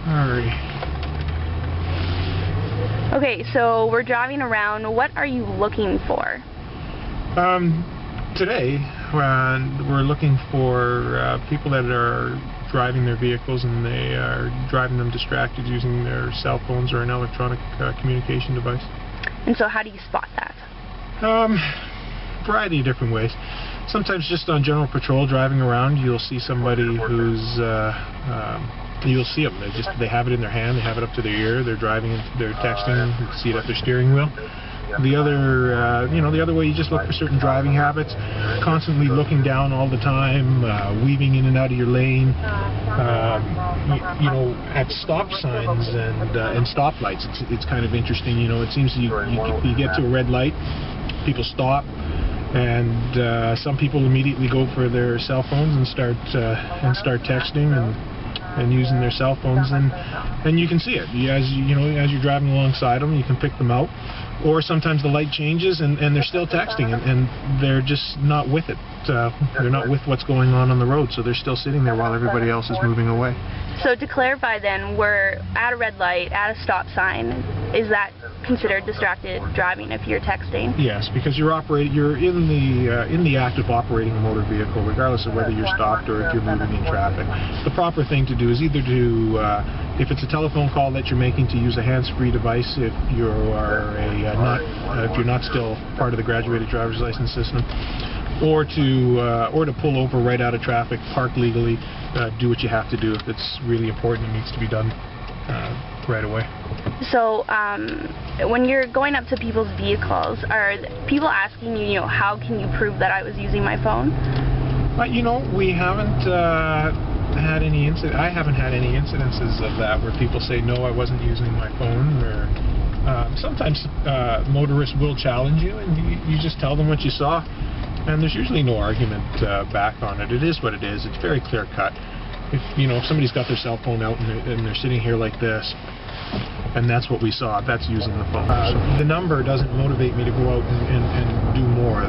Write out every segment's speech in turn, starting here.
Alrighty. Okay, so we're driving around. What are you looking for? Today, we're looking for people that are driving their vehicles and they are driving them distracted using their cell phones or an electronic communication device. And so how do you spot that? Variety of different ways. Sometimes just on general patrol driving around, you'll see somebody who's you'll see them. They have it in their hand, they have it up to their ear, they're driving, they're texting, you can see it at their steering wheel. The other, the other way, you just look for certain driving habits, constantly looking down all the time, weaving in and out of your lane, at stop signs and stoplights. It's kind of interesting. It seems you get to a red light, people stop, and some people immediately go for their cell phones and start texting and using their cell phones, and you can see it as you're driving alongside them. You can pick them out. Or sometimes the light changes and they're still texting and they're just not with it. They're not with what's going on the road, so they're still sitting there while everybody else is moving away. So to clarify then, we're at a red light, at a stop sign. Is that considered distracted driving if you're texting? Yes, because you're in the act of operating a motor vehicle, regardless of whether you're stopped or if you're moving in traffic. The proper thing to do is either to, if it's a telephone call that you're making, to use a hands-free device if if you're not still part of the graduated driver's license system, or to pull over right out of traffic, park legally, do what you have to do if it's really important and needs to be done right away. So when you're going up to people's vehicles, are people asking you, how can you prove that I was using my phone? We haven't had any I haven't had any incidences of that where people say, no, I wasn't using my phone. Or sometimes motorists will challenge you, and you just tell them what you saw, and there's usually no argument back on it. It is what it is. It's very clear cut. If somebody's got their cell phone out and they're sitting here like this, and that's what we saw, that's using the phone. The number doesn't motivate me to go out and do more.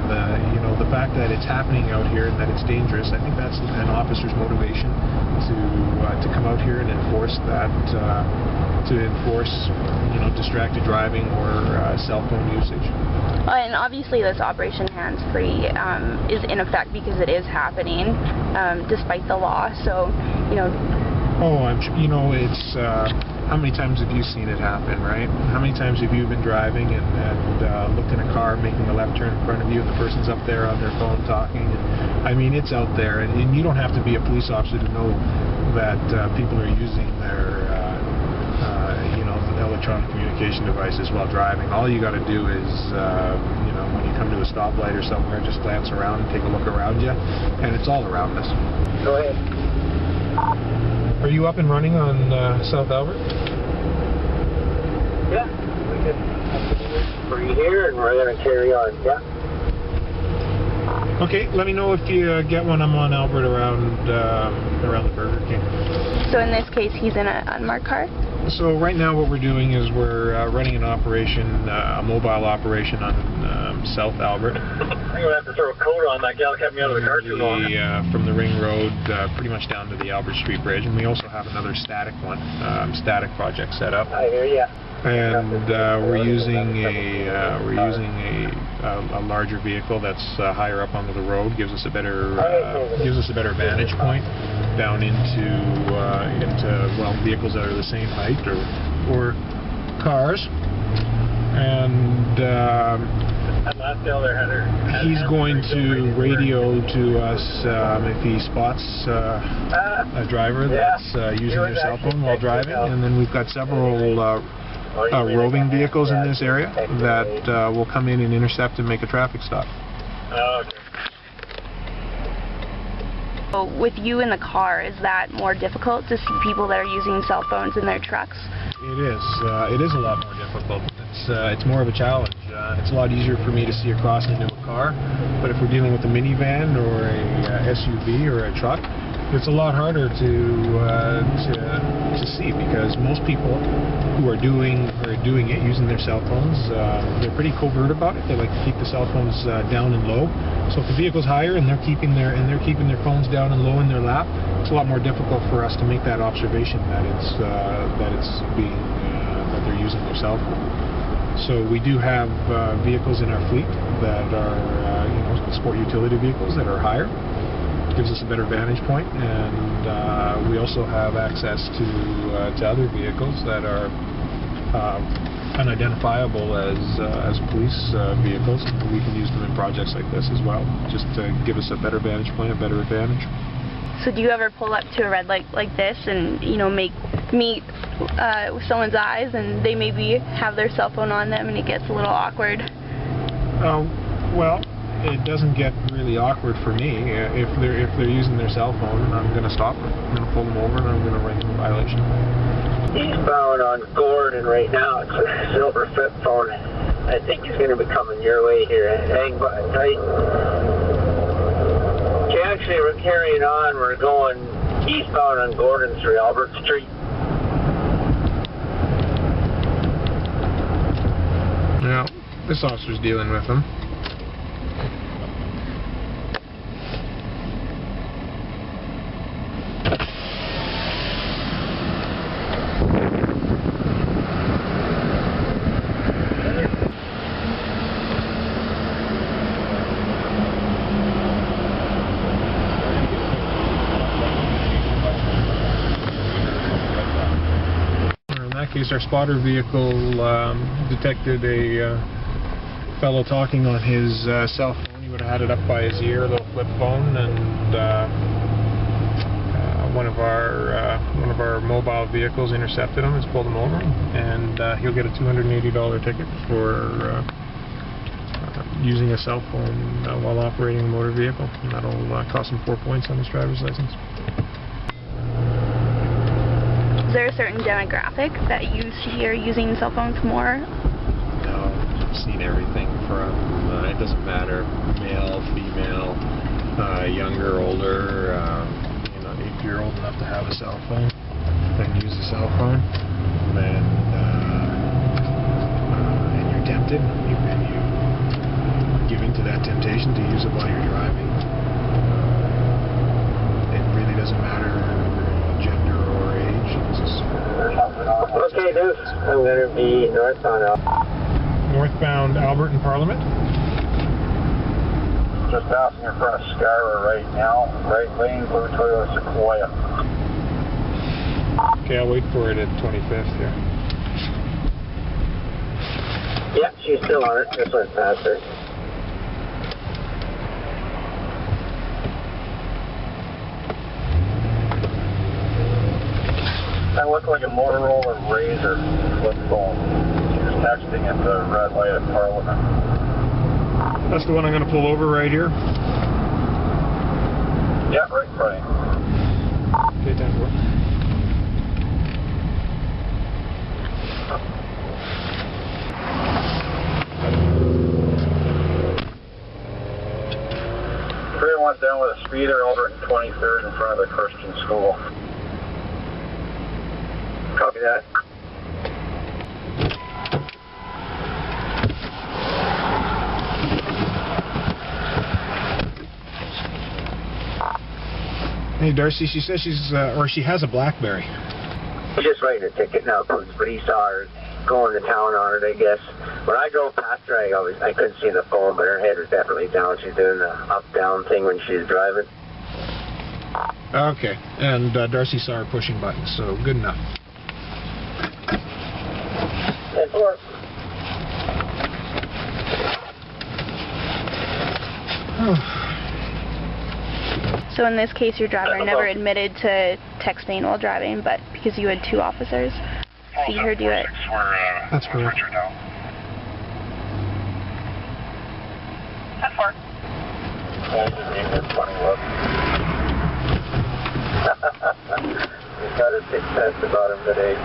The fact that it's happening out here and that it's dangerous, I think that's an officer's motivation to come out here and enforce that, distracted driving or cell phone usage. And obviously this Operation Hands-Free is in effect because it is happening, despite the law. So, Oh, I'm sure. It's how many times have you seen it happen, right? How many times have you been driving and looked in a car making a left turn in front of you, and the person's up there on their phone talking? I mean, it's out there, and you don't have to be a police officer to know that people are using their electronic communication devices while driving. All you got to do is, when you come to a stoplight or somewhere, just glance around and take a look around you, and it's all around us. Go ahead. Are you up and running on South Albert? Yeah, we can free here, and we're going to carry on. Yeah. Okay, let me know if you get one. I'm on Albert around the Burger King. So in this case, he's in an unmarked car? So right now what we're doing is we're running an operation, a mobile operation on South Albert. I'm going to have to throw a coat on. That gal kept me out of the car too long. From the Ring Road pretty much down to the Albert Street Bridge, and we also have another static one, static project set up. I hear ya. And we're using a larger vehicle that's higher up onto the road. Gives us a better vantage point down into vehicles that are the same height or cars. And he's going to radio to us if he spots a driver that's using their cell phone while driving. And then we've got several roving vehicles in this area that will come in and intercept and make a traffic stop. Okay. So with you in the car, is that more difficult to see people that are using cell phones in their trucks? It is. It is a lot more difficult. It's more of a challenge. It's a lot easier for me to see across into a car, but if we're dealing with a minivan or a SUV or a truck, it's a lot harder to see, because most people who are doing it using their cell phones. They're pretty covert about it. They like to keep the cell phones down and low. So if the vehicle's higher and they're keeping their phones down and low in their lap, it's a lot more difficult for us to make that observation that they're using their cell phone. So we do have vehicles in our fleet that are sport utility vehicles that are higher. Gives us a better vantage point, and we also have access to other vehicles that are unidentifiable as police vehicles. We can use them in projects like this as well, just to give us a better vantage point, a better advantage. So do you ever pull up to a red light like this and meet with someone's eyes, and they maybe have their cell phone on them, and it gets a little awkward? Well, it doesn't get really awkward for me. If they're using their cell phone, I'm going to stop them. I'm going to pull them over, and I'm going to write them a violation. Eastbound on Gordon right now. It's a silver flip phone. I think he's going to be coming your way here. Hang by tight. Okay, actually, we're carrying on. We're going eastbound on Gordon through Albert Street. Yeah, this officer's dealing with them. In that case, our spotter vehicle detected a fellow talking on his cell phone. He would have had it up by his ear, a little flip phone, and one of our mobile vehicles intercepted him, has pulled him over, and he'll get a $280 ticket for using a cell phone while operating a motor vehicle, and that'll cost him 4 points on his driver's license. Is there a certain demographic that you see are using cell phones more? No, I've seen everything from, it doesn't matter, male, female, younger, older, if you're old enough to have a cell phone and use a cell phone, then and you're tempted, and you give in to that temptation to use it while you're driving. It really doesn't matter gender or age. Okay, dude. I'm going to be northbound Albert and Parliament. Just passing in front of Skyra right now. Right lane, blue Toyota Sequoia. Okay, I'll wait for it at 25th here. Yeah, she's still on it. Just went past her. That looked like a Motorola Razr flip phone. She was texting at the red light at Parliament. That's the one I'm going to pull over right here. Yeah, right in front of you. Okay, 10-4. Three went down with a speeder over at 23rd in front of the Christian school. Copy that. Hey Darcy, she says she has a BlackBerry. He's just writing a ticket now, but he saw her going to town on it, I guess. When I drove past her, I couldn't see the phone, but her head was definitely down. She's doing the up-down thing when she's driving. Okay, and Darcy saw her pushing buttons, so good enough. 10-4. So in this case, your driver never admitted to texting while driving, but because you had two officers, see her do it. That's correct. 10-4. We've got a big sense about him today.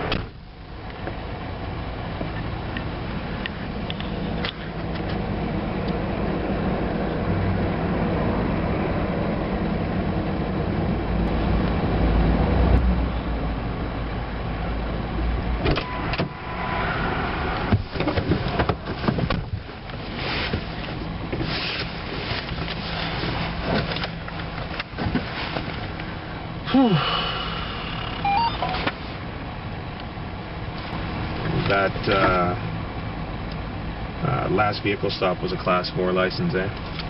that last vehicle stop was a Class 4 license, eh?